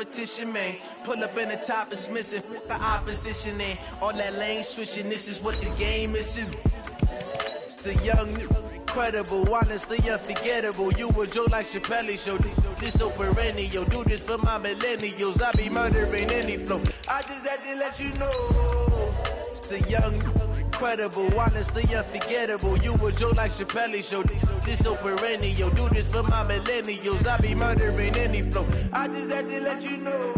competition, man. Pull up in the top, it's missing. The opposition, and all that lane switching. This is what the game is. It's the young, incredible, honestly unforgettable. You a Joe like Chappelle show. This so perennial. Do this for my millennials. I be murdering any flow. I just had to let you know. It's the young, incredible, honestly unforgettable. You a Joe like Chappelle show. This so perennial. Do this for my millennials. I be murdering any flow. I just had to let you know.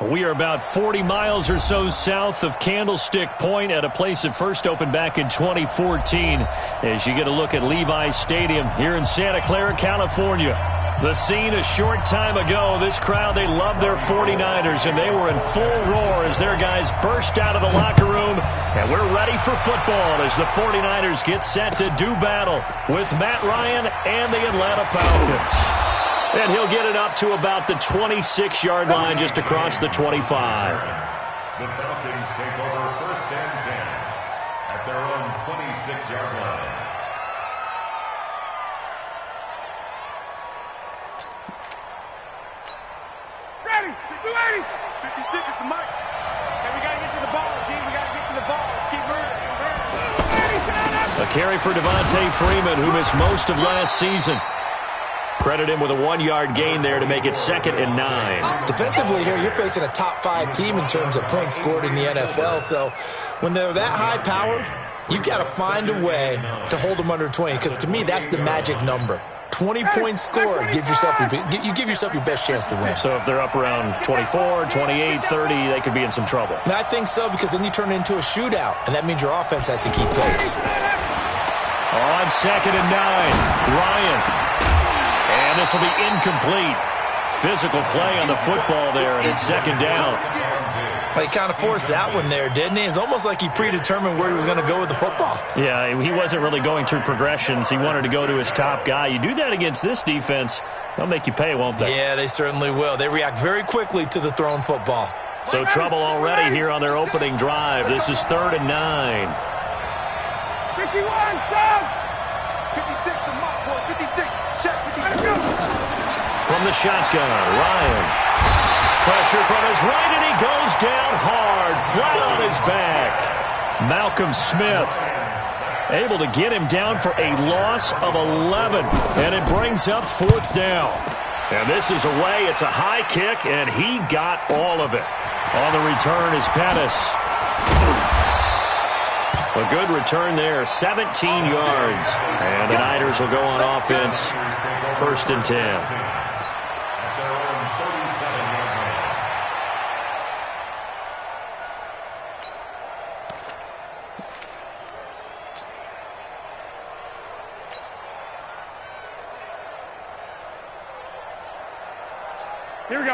We are about 40 miles or so south of Candlestick Point at a place that first opened back in 2014 as you get a look at Levi's Stadium here in Santa Clara, California. The scene a short time ago, this crowd, they love their 49ers, and they were in full roar as their guys burst out of the locker room, and we're ready for football as the 49ers get set to do battle with Matt Ryan and the Atlanta Falcons. And he'll get it up to about the 26-yard line just across the 25. The Falcons take over first and 10 at their own 26-yard line. Ready, 280. 56 is the mic. And we got to get to the ball, team. We got to get to the ball. Let's keep moving. A carry for Devontae Freeman, who missed most of last season. Credit him with a 1-yard gain there to make it 2nd and 9. Defensively here, you're facing a top-5 team in terms of points scored in the NFL. So when they're that high-powered, you've got to find a way to hold them under 20. Because to me, that's the magic number. 20 points scored, you give yourself your best chance to win. So if they're up around 24, 28, 30, they could be in some trouble. And I think so, because then you turn it into a shootout, and that means your offense has to keep pace. On 2nd and 9, Ryan. And this will be incomplete. Physical play on the football there, and it's 2nd down. Well, he kind of forced that one there, didn't he? It's almost like he predetermined where he was going to go with the football. Yeah, he wasn't really going through progressions. He wanted to go to his top guy. You do that against this defense, they'll make you pay, won't they? Yeah, they certainly will. They react very quickly to the thrown football. So trouble already here on their opening drive. This is 3rd and 9. 51, son! 56 from my boy, 56. Check 56. From the shotgun, Ryan. Pressure from his right, and he goes down hard, flat on his back. Malcolm Smith able to get him down for a loss of 11, and it brings up 4th down. And this is away. It's a high kick, and he got all of it. On the return is Pettis. A good return there, 17 yards. And the Niners will go on offense, 1st and 10.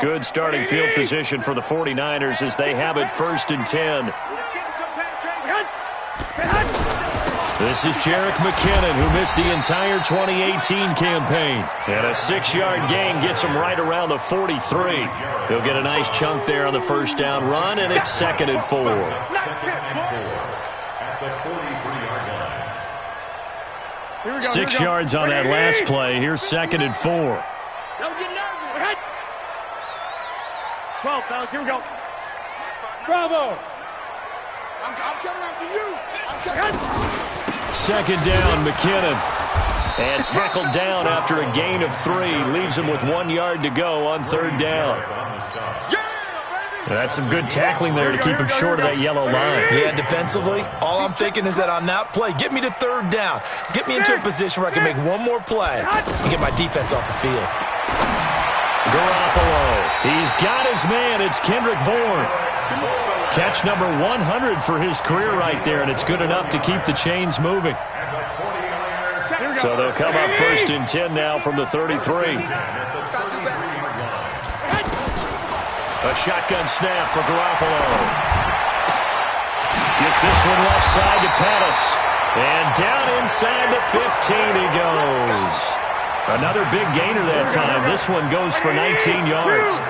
Good starting field position for the 49ers as they have it 1st and 10. This is Jerick McKinnon, who missed the entire 2018 campaign. And a 6-yard gain gets him right around the 43. He'll get a nice chunk there on the 1st down run, and it's 2nd and 4. Here we go, 6 yards on that last play. Here's 2nd and 4. Don't get nervous. 12, fellas, here we go. Bravo. I'm coming after you. 2nd down, McKinnon. And tackled down after a gain of 3. Leaves him with 1 yard to go on 3rd down. That's some good tackling there to keep him short of that yellow line. Yeah, defensively, all I'm thinking is that on that play, get me to 3rd down. Get me into a position where I can make one more play and get my defense off the field. Garoppolo. He's got his man. It's Kendrick Bourne. Catch number 100 for his career right there, and it's good enough to keep the chains moving. So they'll come up 1st and 10 now from the 33. A shotgun snap for Garoppolo. Gets this one left side to Pettis. And down inside the 15 he goes. Another big gainer that time. This one goes for 19 yards.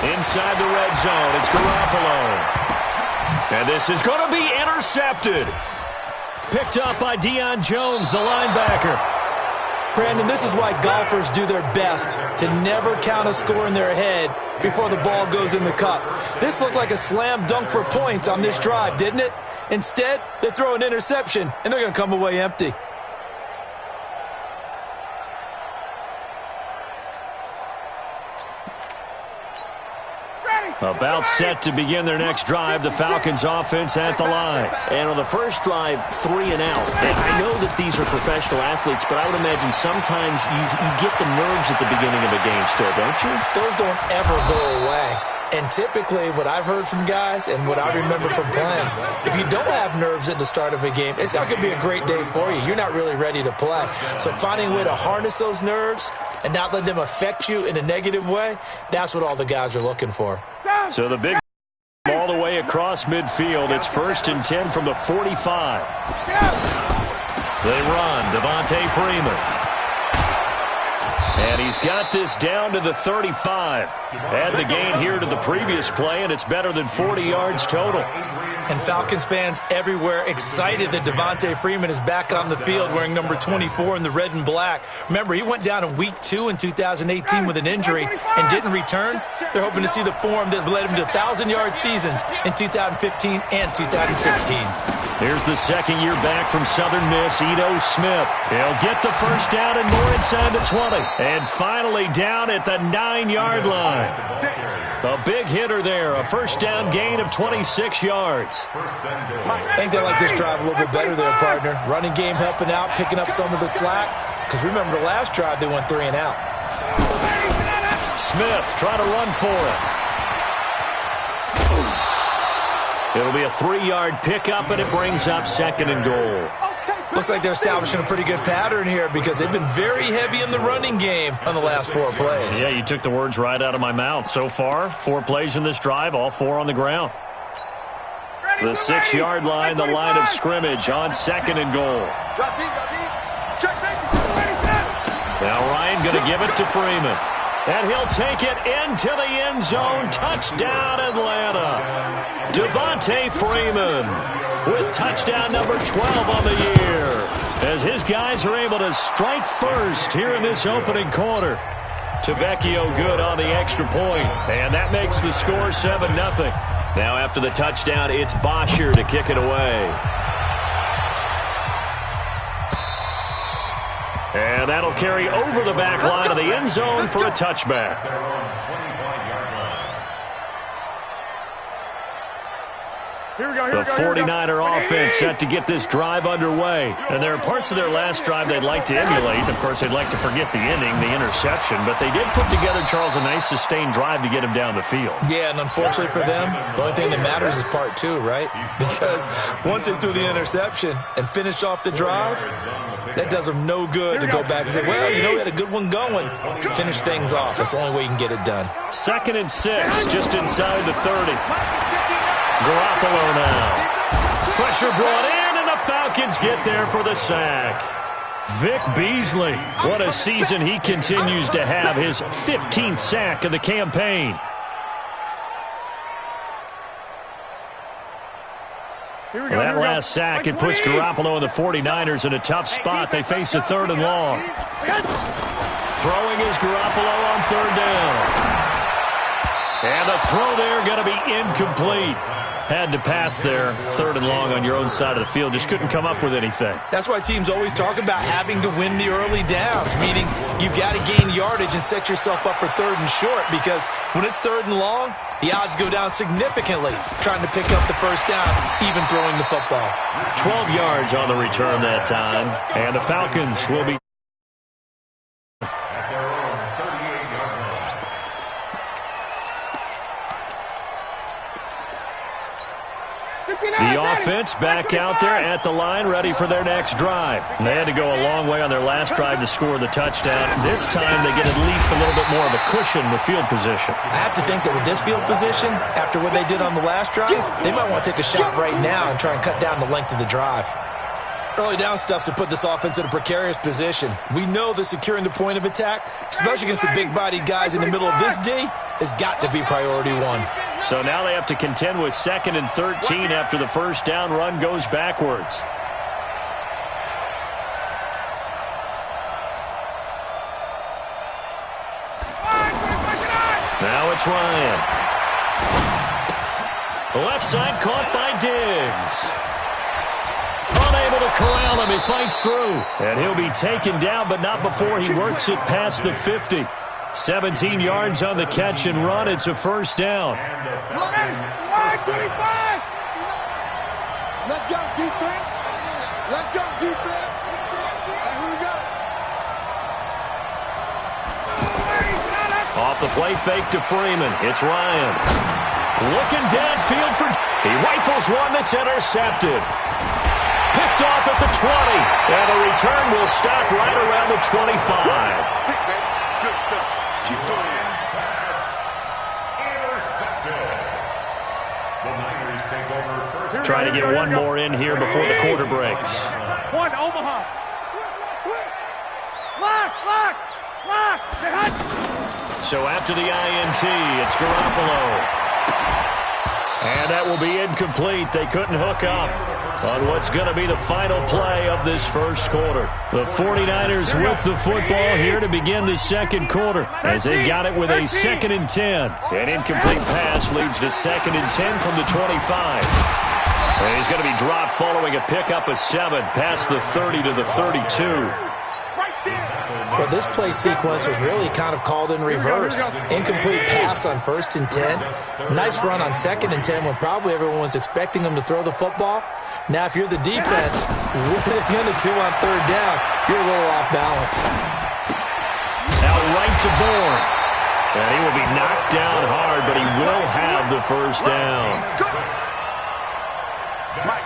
Inside the red zone, it's Garoppolo. And this is going to be intercepted. Picked up by Deion Jones, the linebacker. Brandon, this is why golfers do their best to never count a score in their head before the ball goes in the cup. This looked like a slam dunk for points on this drive, didn't it? Instead, they throw an interception, and they're going to come away empty. About set to begin their next drive, the Falcons offense at the line. And on the first drive, 3 and out. And I know that these are professional athletes, but I would imagine sometimes you get the nerves at the beginning of a game still, don't you? Those don't ever go away. And typically, what I've heard from guys and what I remember from playing, if you don't have nerves at the start of a game, it's not going to be a great day for you. You're not really ready to play. So finding a way to harness those nerves and not let them affect you in a negative way, that's what all the guys are looking for. So the big all the way across midfield. It's 1st and 10 from the 45. They run. Devontae Freeman. And he's got this down to the 35. Add the gain here to the previous play, and it's better than 40 yards total. And Falcons fans everywhere excited that Devontae Freeman is back on the field wearing number 24 in the red and black. Remember, he went down in week 2 in 2018 with an injury and didn't return. They're hoping to see the form that led him to 1,000-yard seasons in 2015 and 2016. Here's the second year back from Southern Miss, Ito Smith. He'll get the first down and more inside the 20. And finally down at the 9-yard line. A big hitter there, a first down gain of 26 yards. I think they like this drive a little bit better there, partner. Running game helping out, picking up some of the slack. Because remember the last drive, they went 3 and out. Smith trying to run for it. It'll be a 3-yard pickup, and it brings up 2nd and goal. Looks like they're establishing a pretty good pattern here because they've been very heavy in the running game on the last 4 plays. Yeah, you took the words right out of my mouth. So far, 4 plays in this drive, all 4 on the ground. The 6-yard line, the line of scrimmage on 2nd and goal. Now Ryan going to give it to Freeman. And he'll take it into the end zone. Touchdown, Atlanta. Devontae Freeman with touchdown number 12 on the year, as his guys are able to strike first here in this opening quarter. Tavecchio good on the extra point, and that makes the score 7-0. Now after the touchdown, it's Bosher to kick it away. And that'll carry over the back line of the end zone for a touchback. The 49er offense set to get this drive underway. And there are parts of their last drive they'd like to emulate. Of course, they'd like to forget the inning, the interception. But they did put together, Charles, a nice sustained drive to get him down the field. Yeah, and unfortunately for them, the only thing that matters is part 2, right? Because once they threw the interception and finished off the drive, that does them no good to go back and say, well, you know, we had a good one going. Finish things off. That's the only way you can get it done. 2nd and 6, just inside the 30. Garoppolo now. Pressure brought in, and the Falcons get there for the sack. Vic Beasley, what a season he continues to have, his 15th sack of the campaign. Well, that last sack, it puts Garoppolo and the 49ers in a tough spot. They face a 3rd and long. Throwing is Garoppolo on 3rd down. And the throw there going to be incomplete. Had to pass there, 3rd and long on your own side of the field. Just couldn't come up with anything. That's why teams always talk about having to win the early downs, meaning you've got to gain yardage and set yourself up for 3rd and short, because when it's 3rd and long, the odds go down significantly trying to pick up the first down, even throwing the football. 12 yards on the return that time, and the Falcons will be The offense back out there at the line, ready for their next drive. They had to go a long way on their last drive to score the touchdown. This time they get at least a little bit more of a cushion with field position. I have to think that with this field position, after what they did on the last drive, they might want to take a shot right now and try and cut down the length of the drive. Early down stuffs to put this offense in a precarious position. We know that securing the point of attack, especially against the big-bodied guys in the middle of this D, has got to be priority one. So now they have to contend with 2nd and 13 after the first down run goes backwards. Now it's Ryan. Left side caught by Diggs. Unable to corral him. He fights through. And he'll be taken down, but not before he works it past the 50. 17 yards on the catch and run. It's a first down. Line 25. Let's go, defense. Let's go, defense. And here we go. Off the play fake to Freeman. It's Ryan. Looking downfield for... He rifles one that's intercepted. Picked off at the 20. And the return will stop right around the 25. Good stuff. Keep going. Intercepted. The Niners take over first. Trying to get one more in here before the quarter breaks. One, Omaha. Lock. So after the INT, it's Garoppolo. And that will be incomplete. They couldn't hook up on what's going to be the final play of this first quarter. The 49ers with the football here to begin the second quarter as they got it with a 2nd and 10. An incomplete pass leads to 2nd and 10 from the 25. And he's going to be dropped following a pickup of 7 past the 30 to the 32. Well, this play sequence was really kind of called in reverse. Incomplete pass on 1st and 10. Nice run on 2nd and 10 when probably everyone was expecting him to throw the football. Now, if you're the defense, what are they going to do on 3rd down? You're a little off balance. Out right to Bourne. And he will be knocked down hard, but he will have the first down.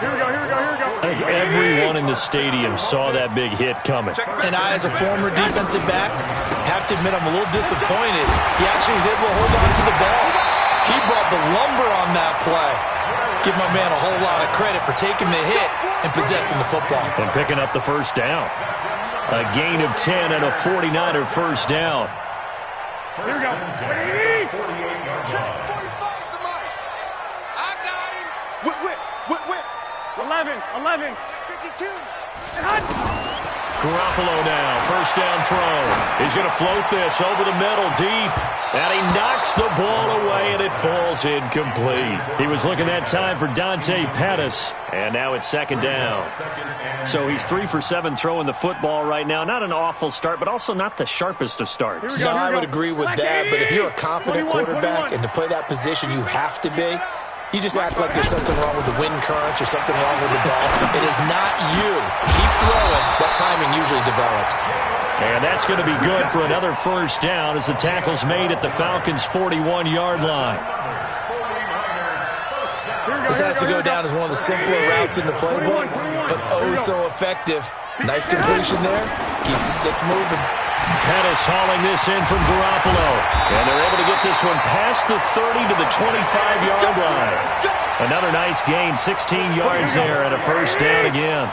Here we go. I think everyone in the stadium saw that big hit coming. And I, as a former defensive back, have to admit I'm a little disappointed. He actually was able to hold on to the ball. He brought the lumber on that play. Give my man a whole lot of credit for taking the hit and possessing the football. And picking up the first down. A gain of 10 and a 49er first down. Here we go. 48 yards. Check 45 to Mike. I got him. Whip. 11, 52. And Hunt. Garoppolo now, first down throw. He's going to float this over the middle, deep. And he knocks the ball away, and it falls incomplete. He was looking that time for Dante Pettis, and now it's 2nd down. So he's 3 for 7 throwing the football right now. Not an awful start, but also not the sharpest of starts. No, I would agree with that, but if you're a confident quarterback and to play that position you have to be, you just act like there's something wrong with the wind currents or something wrong with the ball. It is not you. Keep throwing. That timing usually develops. And that's going to be good for another first down as the tackle's made at the Falcons' 41-yard line. This has to go down as one of the simpler routes in the playbook, but oh so effective. Nice completion there. Keeps the sticks moving. Pettis hauling this in from Garoppolo. And they're able to get this one past the 30 to the 25-yard line. Another nice gain, 16 yards there and a first down again.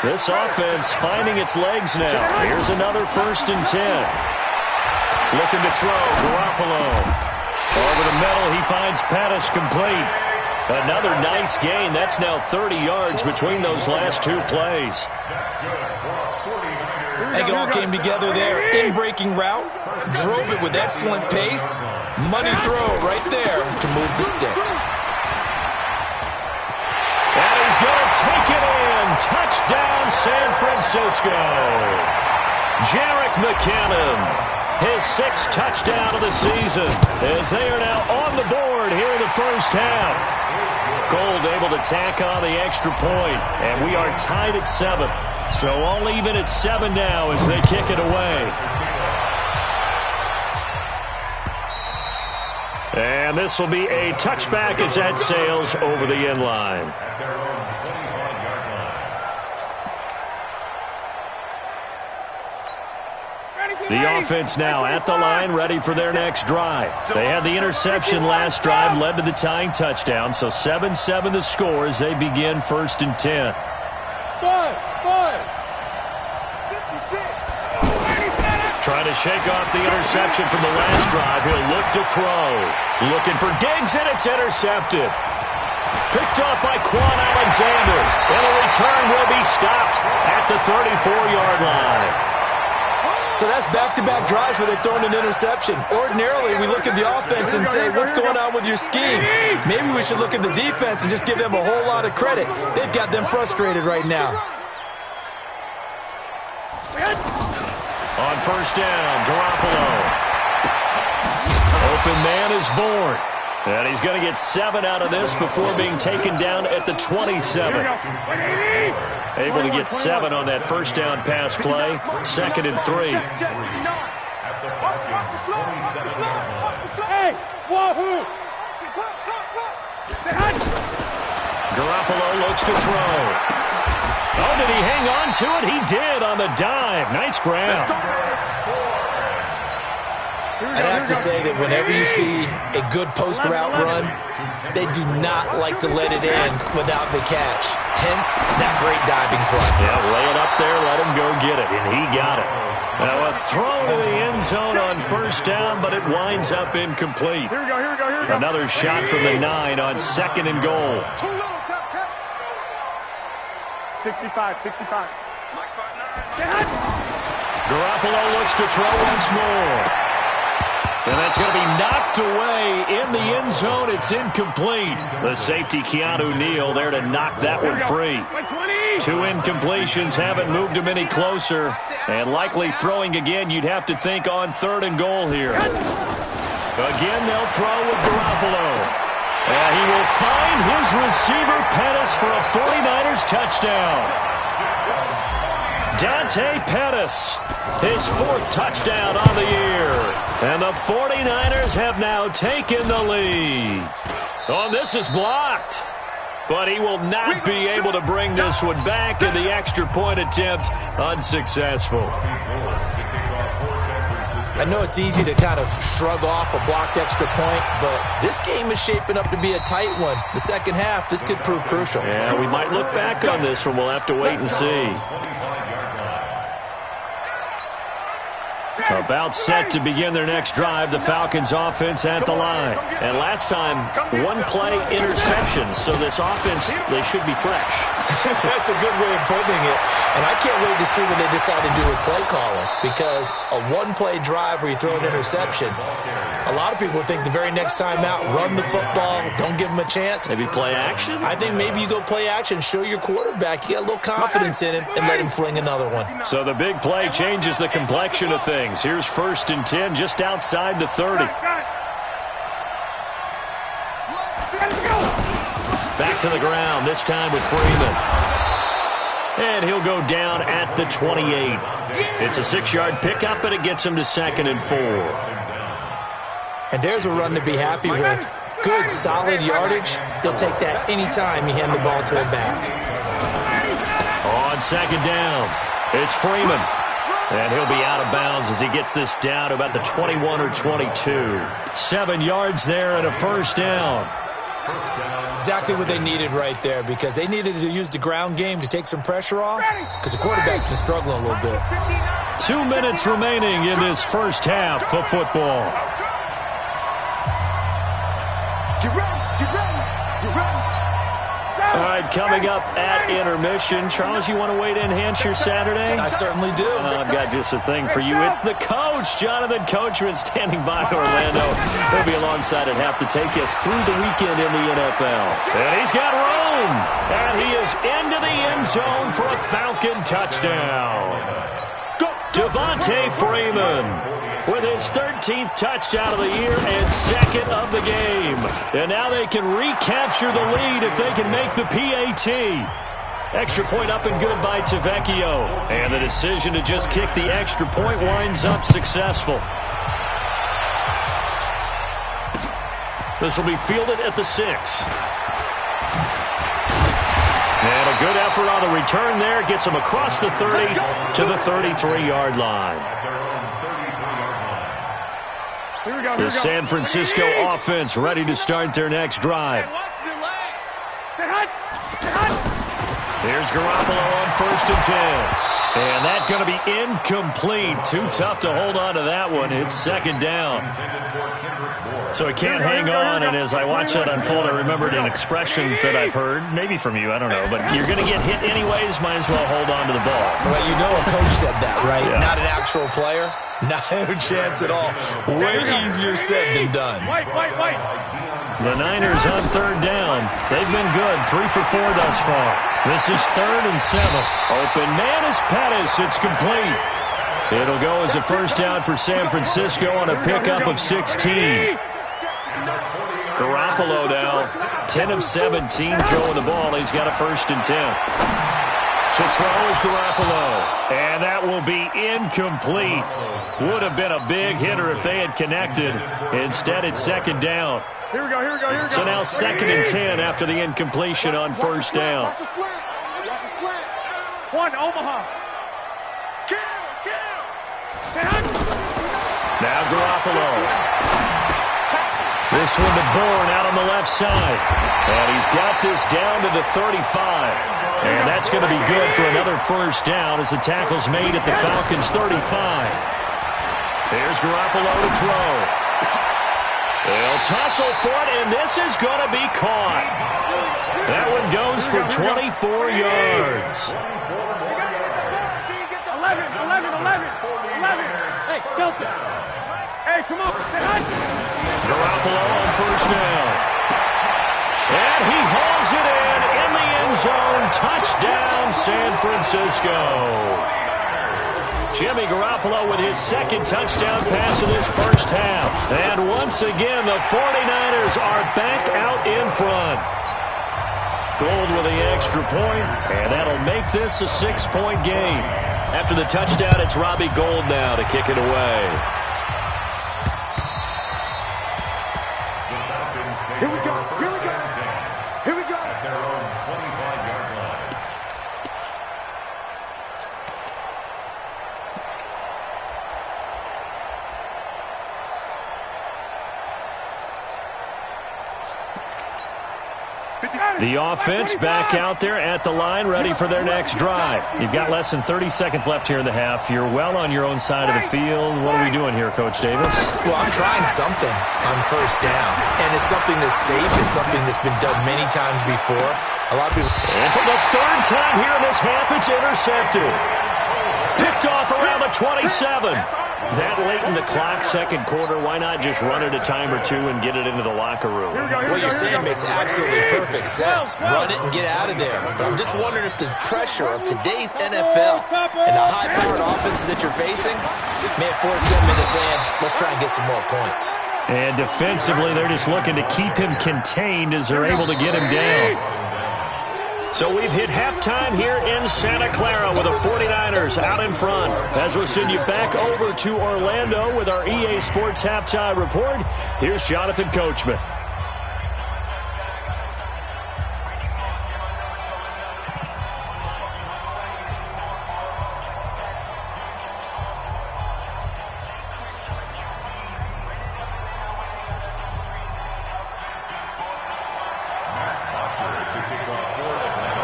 This offense finding its legs now. Here's another 1st and 10. Looking to throw, Garoppolo. Over the middle, he finds Pettis complete. Another nice gain. That's now 30 yards between those last 2 plays. I think it all came together there. In-breaking route, drove it with excellent pace. Money throw right there to move the sticks. And he's going to take it in. Touchdown, San Francisco. Jerick McKinnon, his 6th touchdown of the season, as they are now on the board here in the first half. Gold able to tack on the extra point, and we are tied at 7. So all even at 7 now as they kick it away. And this will be a touchback as that sails over the end line. The offense now at the line, ready for their next drive. They had the interception last drive, led to the tying touchdown, so 7-7 the score as they begin 1st and 10. 56. Trying to shake off the interception from the last drive. He'll look to throw. Looking for Diggs, and it's intercepted. Picked off by Quan Alexander. And a return will be stopped at the 34-yard line. So that's back-to-back drives where they're throwing an interception. Ordinarily, we look at the offense and say, what's going on with your scheme? Maybe we should look at the defense and just give them a whole lot of credit. They've got them frustrated right now. On 1st down, Garoppolo. Open man is born. And he's going to get 7 out of this before being taken down at the 27. Able to get 7 on that 1st down pass play. 2nd and 3. Garoppolo looks to throw. Oh, did he hang on to it? He did on the dive. Nice grab. I'd have to say that whenever you see a good post route run, they do not like to let it in without the catch. Hence, that great diving play. Yeah, lay it up there, let him go get it, and he got it. Now a throw to the end zone on 1st down, but it winds up incomplete. Here we go. Another shot from the 9 on 2nd and goal. 65. Garoppolo looks to throw once more. And that's going to be knocked away in the end zone. It's incomplete. The safety, Keanu Neal, there to knock that one free. 2 incompletions haven't moved him any closer. And likely throwing again, you'd have to think on 3rd and goal here. Again, they'll throw with Garoppolo. And he will find his receiver, Pettis, for a 49ers touchdown. Dante Pettis, his 4th touchdown on the year. And the 49ers have now taken the lead. Oh, this is blocked. But he will not be able to bring this one back, and the extra point attempt unsuccessful. I know it's easy to kind of shrug off a blocked extra point, but this game is shaping up to be a tight one. The second half, this could prove crucial. Yeah, we might look back on this one. We'll have to wait and see. About set to begin their next drive, the Falcons offense at the line. And last time, 1-play interception, so this offense, they should be fresh. That's a good way of putting it. And I can't wait to see what they decide to do with play calling, because a 1-play drive where you throw an interception, a lot of people think the very next time out, run the football, don't give them a chance. Maybe play action? I think maybe you go play action, show your quarterback, you get a little confidence in him, and let him fling another one. So the big play changes the complexion of things. Here's 1st and 10 just outside the 30. Back to the ground, this time with Freeman. And he'll go down at the 28. It's a 6-yard pickup, and it gets him to 2nd and 4. And there's a run to be happy with. Good, solid yardage. He'll take that anytime you hand the ball to him back. On 2nd down, it's Freeman. And he'll be out of bounds as he gets this down to about the 21 or 22. 7 yards there and a 1st down. Exactly what they needed right there, because they needed to use the ground game to take some pressure off, because the quarterback's been struggling a little bit. 2 minutes remaining in this first half of football. Get ready. All right, coming up at intermission. Charles, you want to wait to enhance your Saturday? I certainly do. I've got just a thing for you. It's the coach, Jonathan Coachman, standing by Orlando. He'll be alongside at half to take us through the weekend in the NFL. And he's got room. And he is into the end zone for a Falcon touchdown. Devontae Freeman with his 13th touchdown of the year and 2nd of the game. And now they can recapture the lead if they can make the PAT. Extra point up and good by Tavecchio. And the decision to just kick the extra point winds up successful. This will be fielded at the 6. And a good effort on the return there. Gets him across the 30 to the 33-yard line. The San Francisco offense ready to start their next drive. Here's Garoppolo on 1st and 10. And that's going to be incomplete. Too tough to hold on to that one. It's 2nd down. So he can't hang on, and as I watch that unfold, I remembered an expression that I've heard, maybe from you, I don't know, but you're going to get hit anyways, might as well hold on to the ball. Well, you know a coach said that, right? Yeah. Not an actual player. No chance at all. Way easier said than done. The Niners on 3rd down. They've been good, 3 for 4 thus far. This is 3rd and 7. Open man is Pettis. It's complete. It'll go as a first down for San Francisco on a pickup of 16. Garoppolo now, 10 of 17 throwing the ball. He's got a 1st and 10. To throw is Garoppolo. And that will be incomplete. Would have been a big hitter if they had connected. Instead, it's 2nd down. Here we go. So now 2nd and 10 after the incompletion on 1st down. Watch a slant. One, Omaha. Now Garoppolo. This one to Bourne out on the left side. And he's got this down to the 35. And that's going to be good for another first down as the tackle's made at the Falcons' 35. Here's Garoppolo to throw. They'll tussle for it, and this is going to be caught. That one goes for 24 yards. 11. Hey, Delta. Hey, come on. Garoppolo on 1st down. And he hauls it in the end zone. Touchdown, San Francisco. Jimmy Garoppolo with his 2nd touchdown pass in this first half. And once again, the 49ers are back out in front. Gold with the extra point, and that'll make this a 6-point game. After the touchdown, it's Robbie Gould now to kick it away. Here we go. At their own 25-yard line. The offense back out there at the line, ready for their next drive. You've got less than 30 seconds left here in the half. You're well on your own side of the field. What are we doing here, Coach Davis? Well, I'm trying something on 1st down, and it's something that's safe. It's something that's been done many times before. A lot of people... And for the 3rd time here in this half, it's intercepted. Picked off around the 27. That late in the clock, 2nd quarter, why not just run it a time or two and get it into the locker room? What you're saying makes absolutely perfect sense. Run it and get out of there. But I'm just wondering if the pressure of today's NFL and the high-powered offenses that you're facing may force them into saying, let's try and get some more points. And defensively, they're just looking to keep him contained as they're able to get him down. So we've hit halftime here in Santa Clara with the 49ers out in front. As we'll send you back over to Orlando with our EA Sports Halftime Report, here's Jonathan Coachman.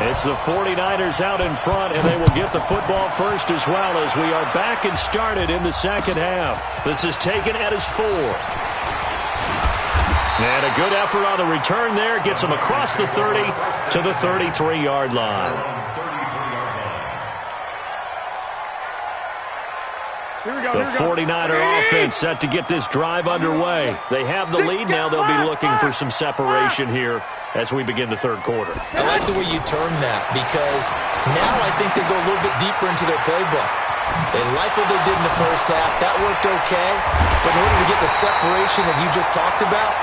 It's the 49ers out in front, and they will get the football first as well as we are back and started in the 2nd half. This is taken at his 4. And a good effort on the return there. Gets him across the 30 to the 33-yard line. The 49er offense set to get this drive underway. They have the lead now. They'll be looking for some separation here as we begin the 3rd quarter. I like the way you term that because now I think they go a little bit deeper into their playbook. They like what they did in the first half. That worked okay. But in order to get the separation that you just talked about,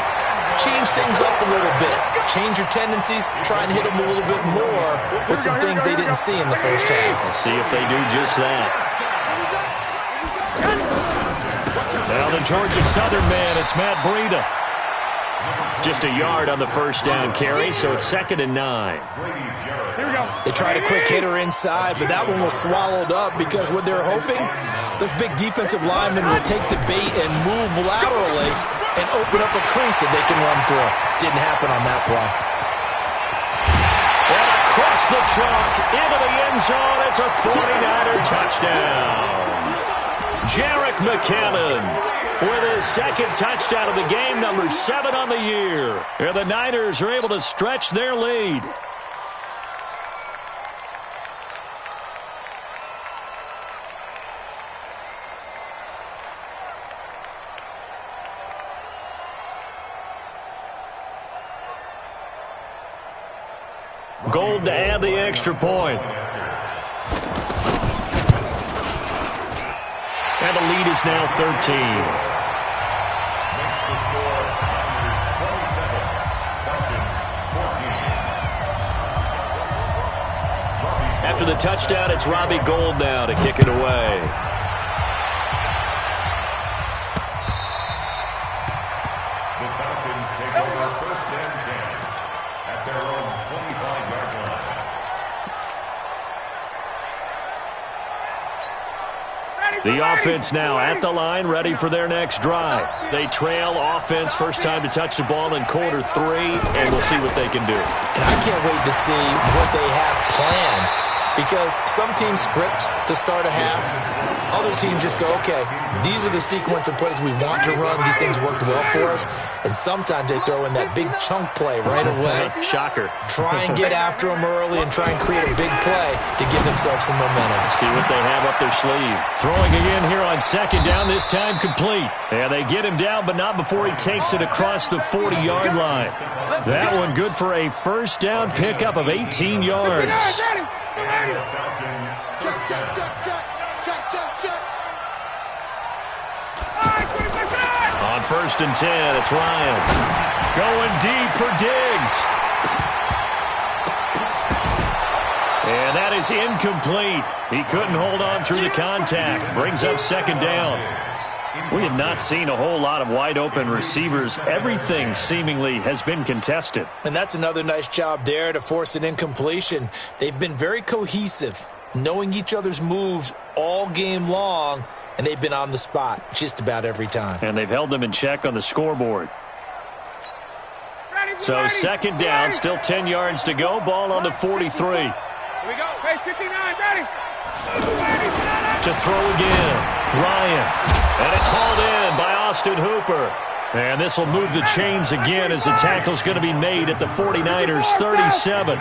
change things up a little bit. Change your tendencies. Try and hit them a little bit more with some things they didn't see in the first half. Let's see if they do just that. Now the Georgia Southern man, it's Matt Breida. Just a yard on the first down carry, so it's 2nd and 9. Here we go. They tried a quick hitter inside, but that one was swallowed up because what they're hoping, those big defensive linemen will take the bait and move laterally and open up a crease that they can run through. Didn't happen on that play. And across the chalk, into the end zone, it's a 49er touchdown. Jerick McKinnon with his 2nd touchdown of the game, number 7 on the year. And the Niners are able to stretch their lead. Gold to add the extra point. And the lead is now 13. Makes the score Niners 27, Falcons 14. After the touchdown, it's Robbie Gould now to kick it away. The Falcons take over 1st and 10 at their own 25-yard line. The offense now at the line, ready for their next drive. They trail offense, first time to touch the ball in quarter 3, and we'll see what they can do. And I can't wait to see what they have planned, because some teams script to start a half. Other teams just go, okay, these are the sequence of plays we want to run. These things worked well for us. And sometimes they throw in that big chunk play right away. Shocker. Try and get after them early and try and create a big play to give themselves some momentum. See what they have up their sleeve. Throwing again here on 2nd down, this time complete. And they get him down, but not before he takes it across the 40-yard line. That one good for a first down pickup of 18 yards. On 1st and 10, it's Ryan. Going deep for Diggs. And that is incomplete. He couldn't hold on through the contact. Brings up 2nd down. We have not seen a whole lot of wide-open receivers. Everything seemingly has been contested. And that's another nice job there to force an incompletion. They've been very cohesive, knowing each other's moves all game long, and they've been on the spot just about every time. And they've held them in check on the scoreboard. So 2nd down, still 10 yards to go. Ball on the 43. Here we go. Hey, 59, ready. To throw again, Ryan. And it's hauled in by Austin Hooper. And this will move the chains again as the tackle's going to be made at the 49ers' 37.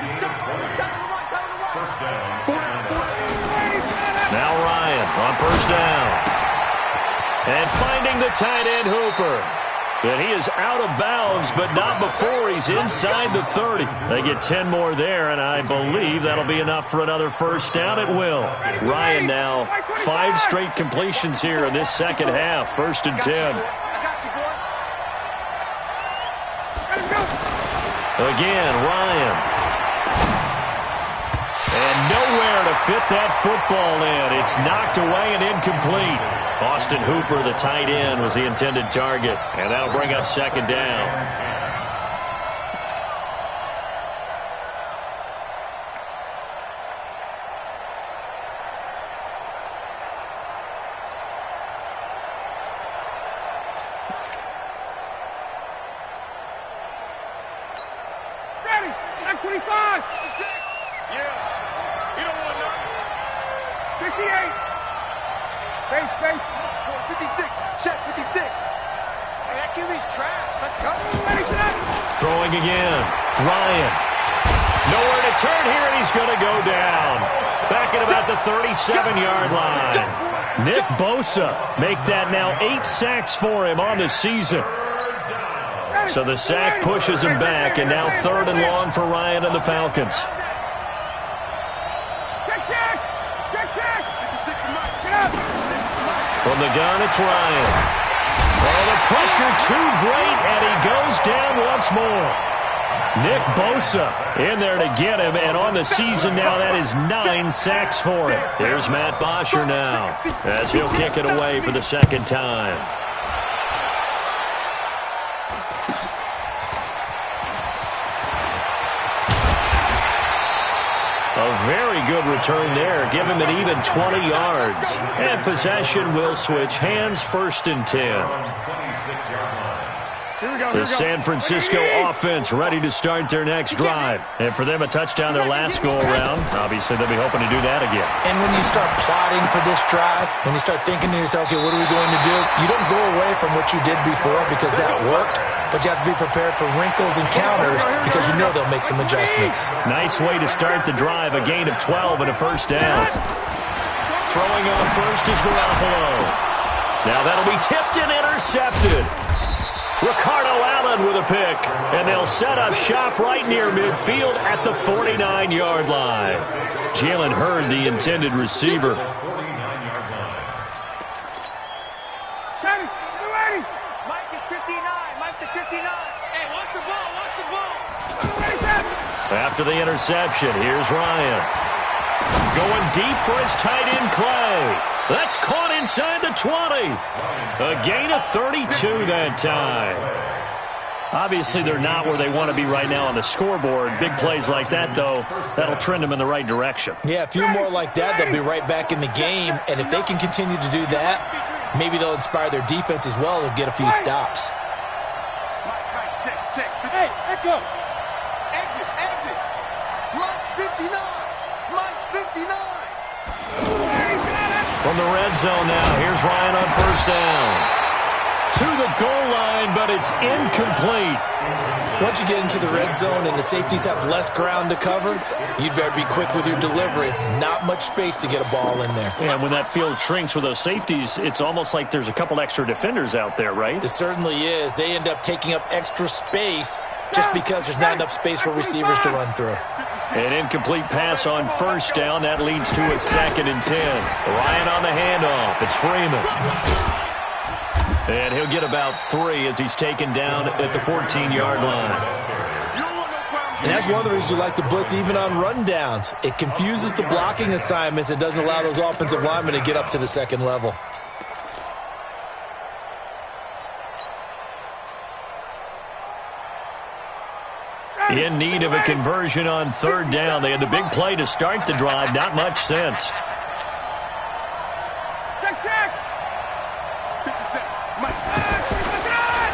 Now Ryan on 1st down. And finding the tight end, Hooper. And he is out of bounds, but not before he's inside the 30. They get 10 more there, and I believe that'll be enough for another first down. It will. Ryan now 5 straight completions here in this second half. 1st and 10. Again, Ryan. And nowhere to fit that football in. It's knocked away and incomplete. Austin Hooper, the tight end, was the intended target. And that'll bring up 2nd down. Ready. 25. 56. Yeah. You don't want none. 58. Base. 56. Check 56. Hey, that QB's trash. Let's go. Ready, set. Throwing again. Ryan. Nowhere to turn here, and he's going to go down. Back at about the 37-yard line. Nick Bosa make that now 8 sacks for him on the season. So the sack pushes him back, and now 3rd and long for Ryan and the Falcons. From the gun, it's Ryan. Oh, the pressure too great, and he goes down once more. Nick Bosa in there to get him, and on the season now, that is 9 sacks for him. Here's Matt Bosher now, as he'll kick it away for the 2nd time. A very good return there. Give him an even 20 yards. And possession will switch hands, 1st and 10. The San Francisco offense ready to start their next drive. And for them, a touchdown their last go-around. Obviously, they'll be hoping to do that again. And when you start plotting for this drive, when you start thinking to yourself, okay, what are we going to do? You don't go away from what you did before because that worked, but you have to be prepared for wrinkles and counters because you know they'll make some adjustments. Nice way to start the drive, a gain of 12 and a 1st down. Throwing on first is Garoppolo. Now that'll be tipped and intercepted. Ricardo Allen with a pick, and they'll set up shop right near midfield at the 49-yard line. Jalen Hurd, the intended receiver. Channing, you ready? Mike is 59. Mike to 59. Hey, what's the ball? What's the ball? After the interception, here's Ryan. Going deep for his tight end, Clay. That's caught inside the 20. A gain of 32 that time. Obviously, they're not where they want to be right now on the scoreboard. Big plays like that, though, that'll trend them in the right direction. Yeah, a few more like that, they'll be right back in the game. And if they can continue to do that, maybe they'll inspire their defense as well to get a few stops. Check. Hey, echo. Exit. Mike's 59. Mike's 59. From the red zone now, here's Ryan on 1st down. To the goal line, but it's incomplete. Once you get into the red zone and the safeties have less ground to cover, you'd better be quick with your delivery. Not much space to get a ball in there. Yeah, when that field shrinks with those safeties, it's almost like there's a couple extra defenders out there, right? It certainly is. They end up taking up extra space just because there's not enough space for receivers to run through. An incomplete pass on 1st down. That leads to a 2nd and 10. Ryan on the handoff. It's Freeman. And he'll get about 3 as he's taken down at the 14-yard line. And that's one of the reasons you like to blitz even on rundowns. It confuses the blocking assignments. It doesn't allow those offensive linemen to get up to the 2nd level. In need of a conversion on 3rd down. They had the big play to start the drive. Not much sense. Check.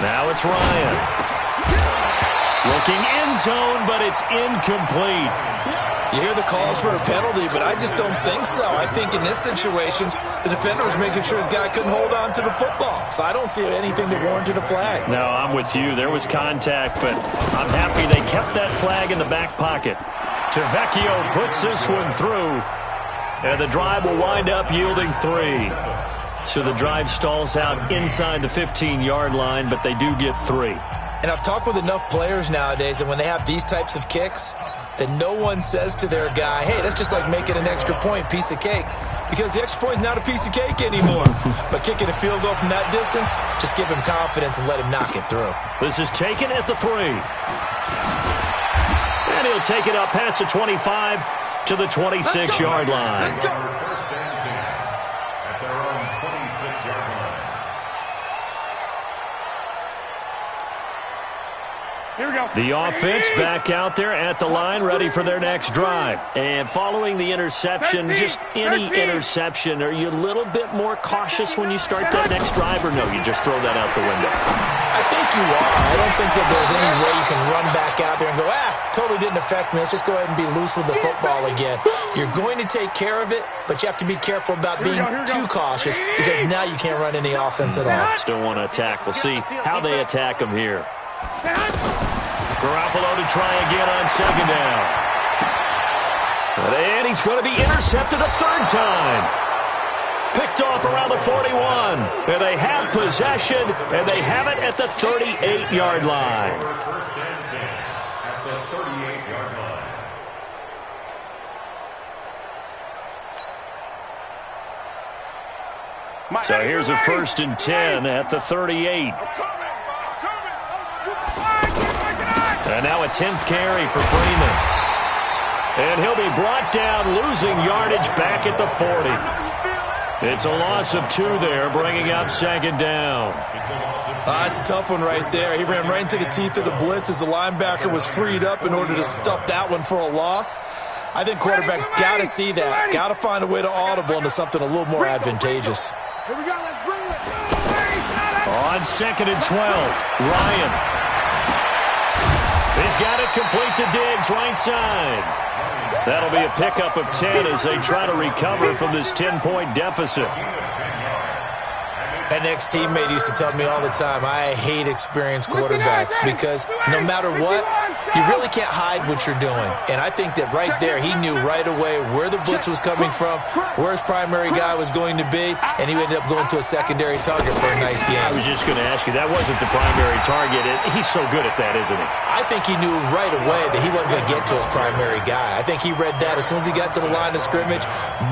Now it's Ryan. Looking end zone, but it's incomplete. You hear the calls for a penalty, but I just don't think so. I think in this situation, the defender was making sure his guy couldn't hold on to the football. So I don't see anything that warranted a flag. No, I'm with you. There was contact, but I'm happy they kept that flag in the back pocket. Tavecchio puts this one through, and the drive will wind up yielding 3. So the drive stalls out inside the 15-yard line, but they do get 3. And I've talked with enough players nowadays that when they have these types of kicks, that no one says to their guy, hey, that's just like making an extra point, piece of cake. Because the extra point is not a piece of cake anymore. But kicking a field goal from that distance, just give him confidence and let him knock it through. This is taken at the 3. And he'll take it up past the 25 to the 26-yard line. First and 10 at their own 26-yard line. Here we go. The offense back out there at the line, ready for their next drive. And following the interception, just any interception, are you a little bit more cautious when you start that next drive, or no, you just throw that out the window? I think you are. I don't think that there's any way you can run back out there and go, totally didn't affect me. Let's just go ahead and be loose with the football again. You're going to take care of it, but you have to be careful about being too cautious because now you can't run any offense at all. Still want to attack. We'll see how they attack them here. Garoppolo to try again on 2nd down. And he's going to be intercepted a 3rd time. Picked off around the 41. And they have possession, and they have it at the 38-yard line. First and 10 at the 38-yard line. So here's a 1st and 10 at the 38. And now a 10th carry for Freeman. And he'll be brought down, losing yardage back at the 40. It's a loss of 2 there, bringing up 2nd down. It's a tough one right there. He ran right into the teeth of the blitz as the linebacker was freed up in order to stuff that one for a loss. I think quarterbacks got to see that. Got to find a way to audible into something a little more advantageous. Here we go, let's bring it. On 2nd and 12, Ryan. He's got it complete to Diggs, right side. That'll be a pickup of 10 as they try to recover from this 10-point deficit. An ex-teammate used to tell me all the time, I hate experienced quarterbacks because no matter what, you really can't hide what you're doing. And I think that right there, he knew right away where the blitz was coming from, where his primary guy was going to be, and he ended up going to a secondary target for a nice game. I was just going to ask you, that wasn't the primary target. He's so good at that, isn't he? I think he knew right away that he wasn't going to get to his primary guy. I think he read that as soon as he got to the line of scrimmage,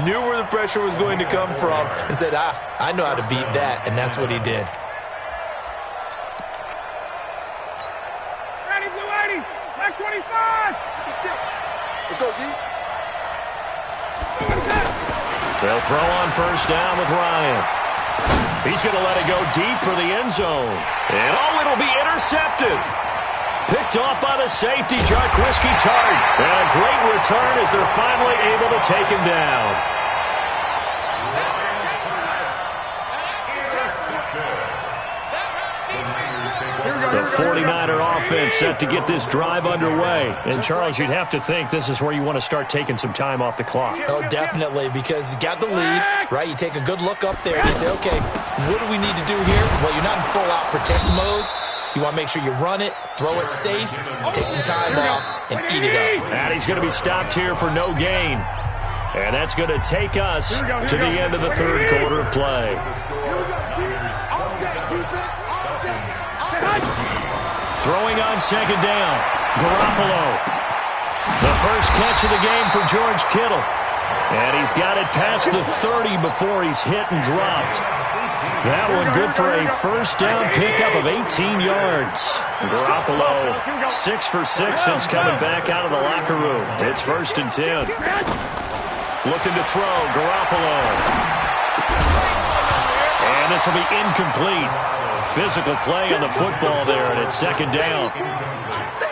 knew where the pressure was going to come from, and said, I know how to beat that, and that's what he did. Ready, blue 80, black 25. Let's go, D. They'll throw on first down with Ryan. He's going to let it go deep for the end zone. And it'll be intercepted. Picked off by the safety, Jarquiski Tart. And a great return as they're finally able to take him down. The 49er offense set to get this drive underway. And, Charles, you'd have to think this is where you want to start taking some time off the clock. Oh, definitely, because you got the lead, right? You take a good look up there and you say, okay, what do we need to do here? Well, you're not in full-out protect mode. You want to make sure you run it, throw it safe, take some time off, and eat it up. And he's going to be stopped here for no gain. And that's going to take us to the end of the third quarter of play. Throwing on second down, Garoppolo. The first catch of the game for George Kittle. And he's got it past the 30 before he's hit and dropped. That one good for a first down pickup of 18 yards. Garoppolo, 6 for 6 since coming back out of the locker room. It's 1st and 10. Looking to throw, Garoppolo. And this will be incomplete. Physical play on the football there, and it's 2nd down.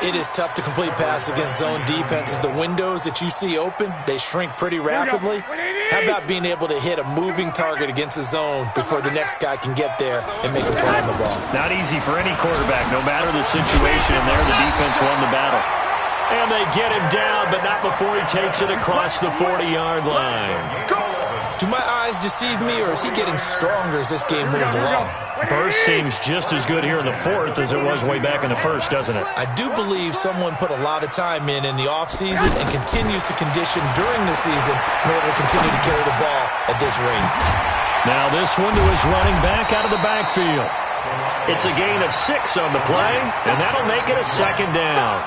It is tough to complete passes against zone defenses. The windows that you see open, they shrink pretty rapidly. How about being able to hit a moving target against a zone before the next guy can get there and make a play on the ball? Not easy for any quarterback, no matter the situation, and there the defense won the battle. And they get him down, but not before he takes it across the 40-yard line. Do my eyes deceive me, or is he getting stronger as this game moves along? Burst seems just as good here in the 4th as it was way back in the 1st, doesn't it? I do believe someone put a lot of time in the offseason and continues to condition during the season in order to continue to carry the ball at this rate. Now this one to his running back out of the backfield. It's a gain of 6 on the play, and that'll make it a 2nd down.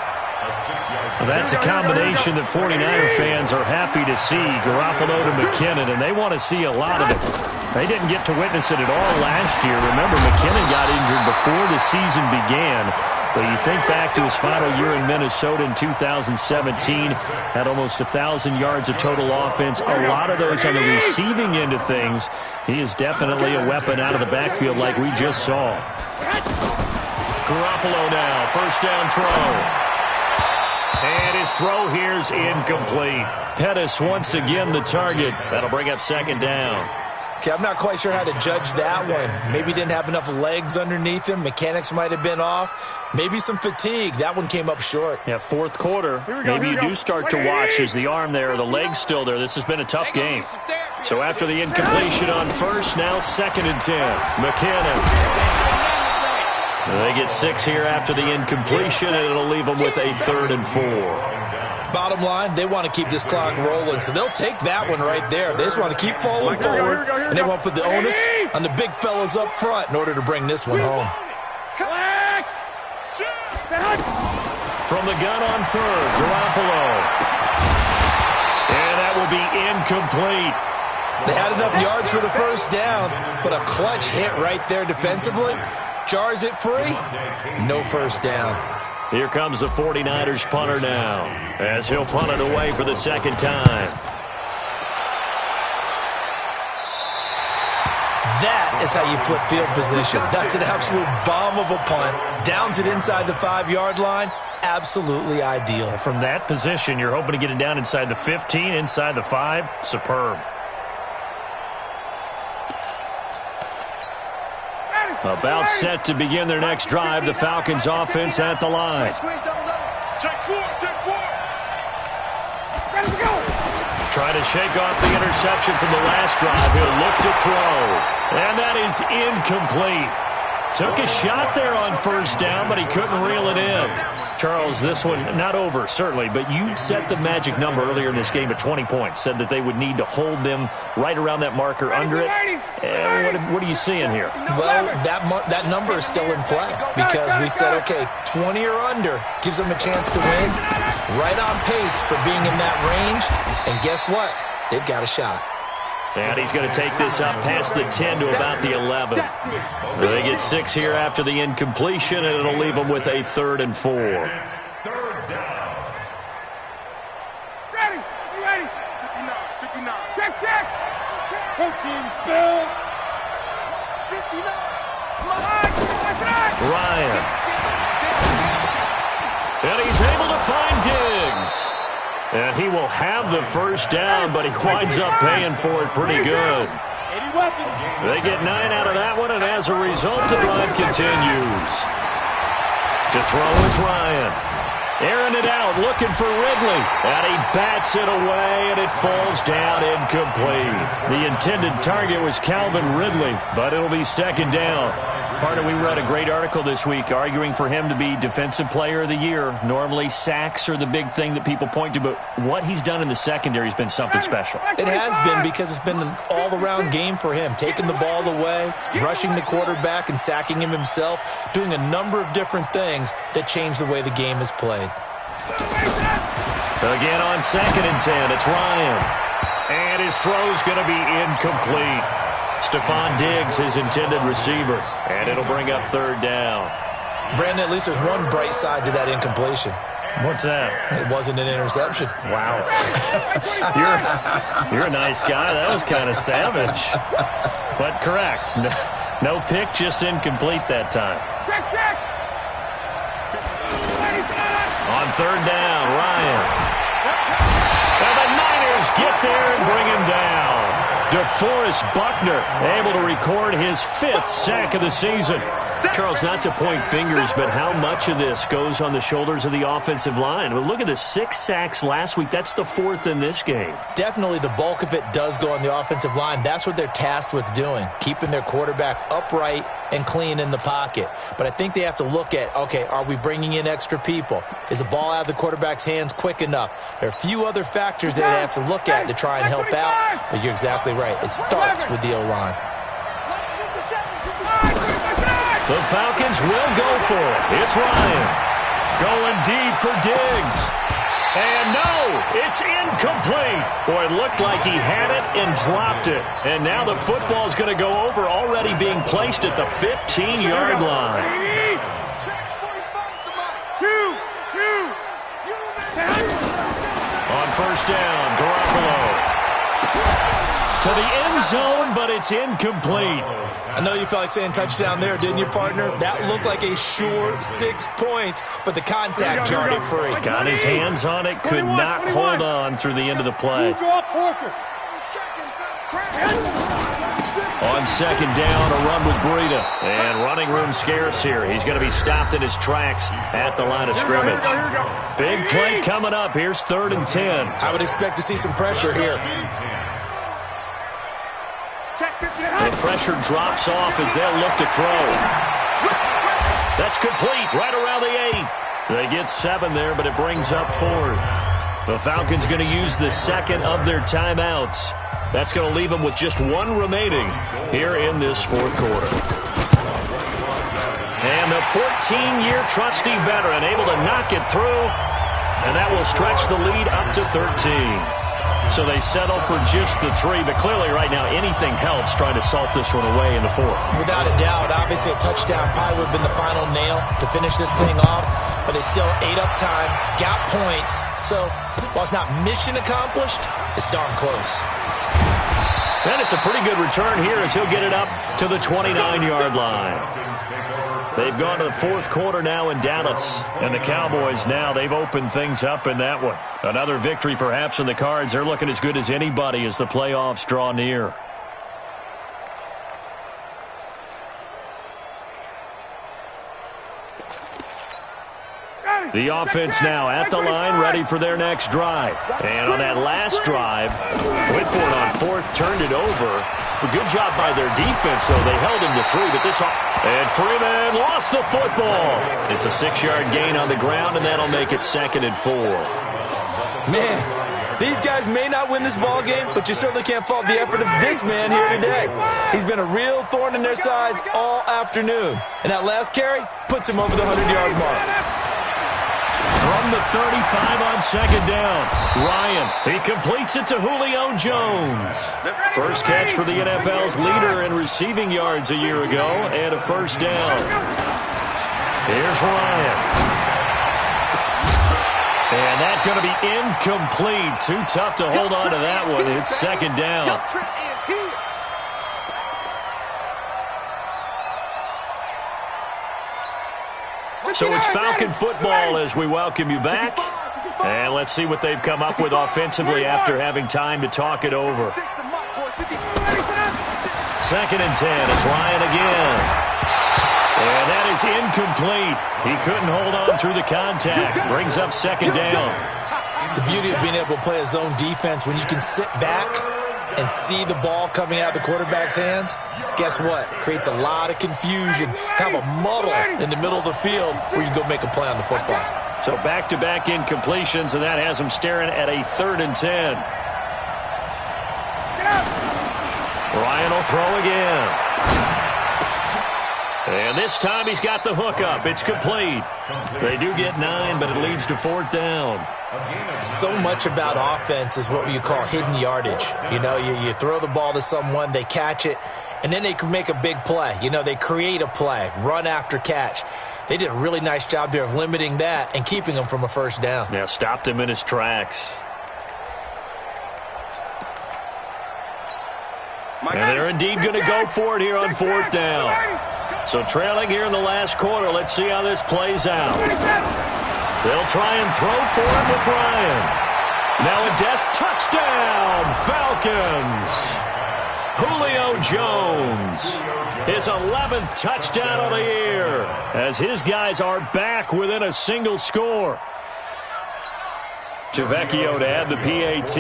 That's a combination that 49er fans are happy to see, Garoppolo to McKinnon, and they want to see a lot of it. They didn't get to witness it at all last year. Remember, McKinnon got injured before the season began. But you think back to his final year in Minnesota in 2017, had almost 1,000 yards of total offense, a lot of those on the receiving end of things. He is definitely a weapon out of the backfield like we just saw. Garoppolo now, first down throw. And his throw here's incomplete. Pettis once again the target. That'll bring up 2nd down. Okay, I'm not quite sure how to judge that one. Maybe he didn't have enough legs underneath him. Mechanics might have been off. Maybe some fatigue. That one came up short. Yeah, 4th quarter. Maybe you do start to watch as the arm there, the leg's still there. This has been a tough game. So after the incompletion on first, now 2nd and 10. McKinnon. They get 6 here after the incompletion, and it'll leave them with a 3rd and 4. Bottom line, they want to keep this clock rolling, so they'll take that one right there. They just want to keep falling forward, and they want to put the onus on the big fellas up front in order to bring this one home. From the gun on 3rd, Garoppolo. And that will be incomplete. They had enough yards for the first down, but a clutch hit right there defensively. Jars it free, no first down. Here comes the 49ers punter now, as he'll punt it away for the 2nd time. That is how you flip field position. That's an absolute bomb of a punt. Downs it inside the 5-yard line, absolutely ideal. From that position, you're hoping to get it down inside the 15, inside the 5. Superb. About set to begin their next drive. The Falcons offense at the line. Check four. Try to shake off the interception from the last drive. He'll look to throw. And that is incomplete. Took a shot there on first down, but he couldn't reel it in. Charles, this one not over, certainly, but you set the magic number earlier in this game at 20 points. Said that they would need to hold them right around that marker under it. What are you seeing here? Well, that number is still in play because we said, okay, 20 or under gives them a chance to win. Right on pace for being in that range. And guess what? They've got a shot. And he's going to take this up past the 10 to about the 11. They get 6 here after the incompletion, and it'll leave them with a 3rd and 4. Ready. You ready? 59. Check. Coaching spill. 59. Ryan. And he's able to find Diggs. And he will have the first down, but he winds up paying for it pretty good. They get 9 out of that one, and as a result, the drive continues. To throw is Ryan. Airing it out, looking for Ridley. And he bats it away, and it falls down incomplete. The intended target was Calvin Ridley, but it'll be 2nd down. Partner, we read a great article this week arguing for him to be Defensive Player of the Year. Normally, sacks are the big thing that people point to, but what he's done in the secondary has been something special. It has been because it's been an all-around game for him, taking the ball away, rushing the quarterback and sacking him himself, doing a number of different things that change the way the game is played. Again on 2nd and 10, it's Ryan. And his throw's going to be incomplete. Stephon Diggs, his intended receiver, and it'll bring up 3rd down. Brandon, at least there's one bright side to that incompletion. What's that? It wasn't an interception. Wow. You're a nice guy. That was kind of savage. But correct. No pick, just incomplete that time. On 3rd down, Ryan. And the Niners get there and bring him down. DeForest Buckner able to record his 5th sack of the season. Charles, not to point fingers, but how much of this goes on the shoulders of the offensive line? Well, look at the 6 sacks last week. That's the 4th in this game. Definitely the bulk of it does go on the offensive line. That's what they're tasked with doing, keeping their quarterback upright and clean in the pocket. But I think they have to look at, okay, are we bringing in extra people? Is the ball out of the quarterback's hands quick enough? There are a few other factors that they have to look at to try and help out, but you're exactly right. It starts with the O-line. The Falcons will go for it. It's Ryan. Going deep for Diggs. And no, it's incomplete. Boy, it looked like he had it and dropped it. And now the football's going to go over, already being placed at the 15-yard line. On 1st down, Garoppolo. To the end zone, but it's incomplete. I know you felt like saying touchdown there, didn't you, partner? That looked like a sure 6 points, but the contact jarred it free. Got his hands on it, could not hold on through the end of the play. On 2nd down, a run with Breida. And running room scarce here. He's going to be stopped in his tracks at the line of scrimmage. Big play coming up. Here's 3rd and 10. I would expect to see some pressure here. The pressure drops off as they'll look to throw. That's complete, right around the 8. They get 7 there, but it brings up 4th. The Falcons going to use the 2nd of their timeouts. That's going to leave them with just 1 remaining here in this 4th quarter. And the 14-year trusty veteran able to knock it through, and that will stretch the lead up to 13. So they settle for just the 3, but clearly right now anything helps trying to salt this one away in the 4th. Without a doubt, obviously a touchdown probably would have been the final nail to finish this thing off, but they still ate up time, got points. So while it's not mission accomplished, it's darn close. And it's a pretty good return here as he'll get it up to the 29-yard line. They've gone to the fourth quarter now in Dallas. And the Cowboys now, they've opened things up in that one. Another victory perhaps in the cards. They're looking as good as anybody as the playoffs draw near. The offense now at the line, ready for their next drive. And on that last drive, went for it on fourth, turned it over. A good job by their defense, though. They held him to 3, but this... And Freeman lost the football. It's a 6-yard gain on the ground, and that'll make it 2nd and 4. Man, these guys may not win this ball game, but you certainly can't fault the effort of this man here today. He's been a real thorn in their sides all afternoon. And that last carry puts him over the 100-yard mark. From the 35 on 2nd down, Ryan, he completes it to Julio Jones. First catch for the NFL's leader in receiving yards a year ago, and a first down. Here's Ryan. And that's going to be incomplete. Too tough to hold on to that one. It's 2nd down. So it's Falcon football as we welcome you back. And let's see what they've come up with offensively after having time to talk it over. 2nd and 10. It's Ryan again. And that is incomplete. He couldn't hold on through the contact. Brings up 2nd down. The beauty of being able to play a zone defense when you can sit back and see the ball coming out of the quarterback's hands, guess what? Creates a lot of confusion, kind of a muddle in the middle of the field where you go make a play on the football. So back-to-back incompletions, and that has him staring at a 3rd and 10. Ryan will throw again. And this time he's got the hook up. It's complete. They do get 9, but it leads to 4th down. So much about offense is what you call hidden yardage. You know, you throw the ball to someone, they catch it, and then they can make a big play. You know, they create a play, run after catch. They did a really nice job there of limiting that and keeping him from a first down. Yeah, stopped him in his tracks. And they're indeed going to go for it here on 4th down. So trailing here in the last quarter, let's see how this plays out. They'll try and throw for it with Ryan. Now a touchdown, Falcons. Julio Jones, his 11th touchdown of the year, as his guys are back within a single score. Tavecchio to add the PAT.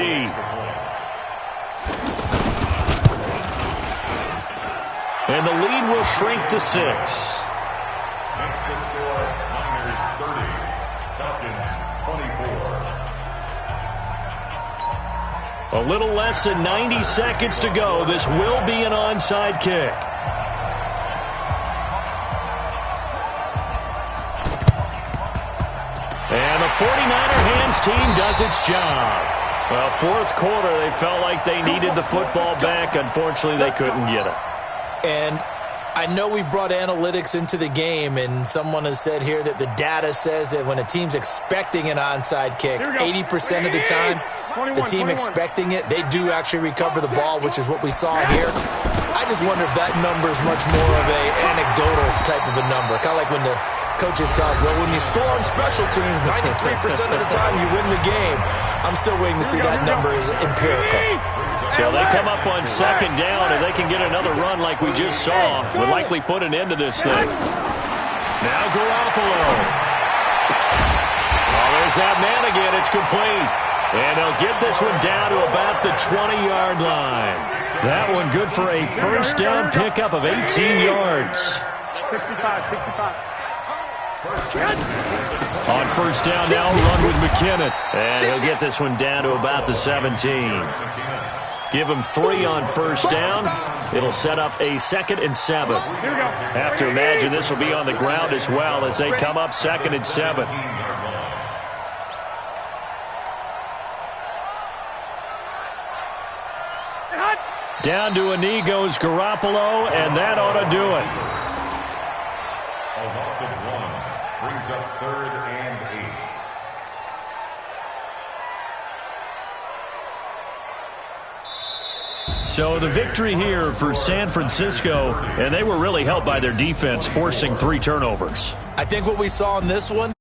And the lead will shrink to 6. Makes the score Niners 30, Falcons 24. A little less than 90 seconds to go. This will be an onside kick. And the 49er hands team does its job. Well, fourth quarter, they felt like they needed the football back. Unfortunately, they couldn't get it. And I know we brought analytics into the game, and someone has said here that the data says that when a team's expecting an onside kick, 80% of the time, the team expecting it, they do actually recover the ball, which is what we saw here. I just wonder if that number is much more of a anecdotal type of a number, kind of like when the coaches tell us, well, when you score on special teams, 93% of the time you win the game. I'm still waiting to see that number is empirical. So they come up on 2nd down, and they can get another run like we just saw. Would likely put an end to this thing. Now Garoppolo. Oh, there's that man again. It's complete. And they'll get this one down to about the 20-yard line. That one good for a first down pickup of 18 yards. 65. On first down now, run with McKinnon. And he'll get this one down to about the 17. Give him 3 on first down. It'll set up a 2nd and 7. Have to imagine this will be on the ground as well as they come up 2nd and 7. Down to a knee goes Garoppolo, and that ought to do it. A loss of 1 brings up 3rd and 8. So the victory here for San Francisco, and they were really helped by their defense forcing 3 turnovers. I think what we saw in this one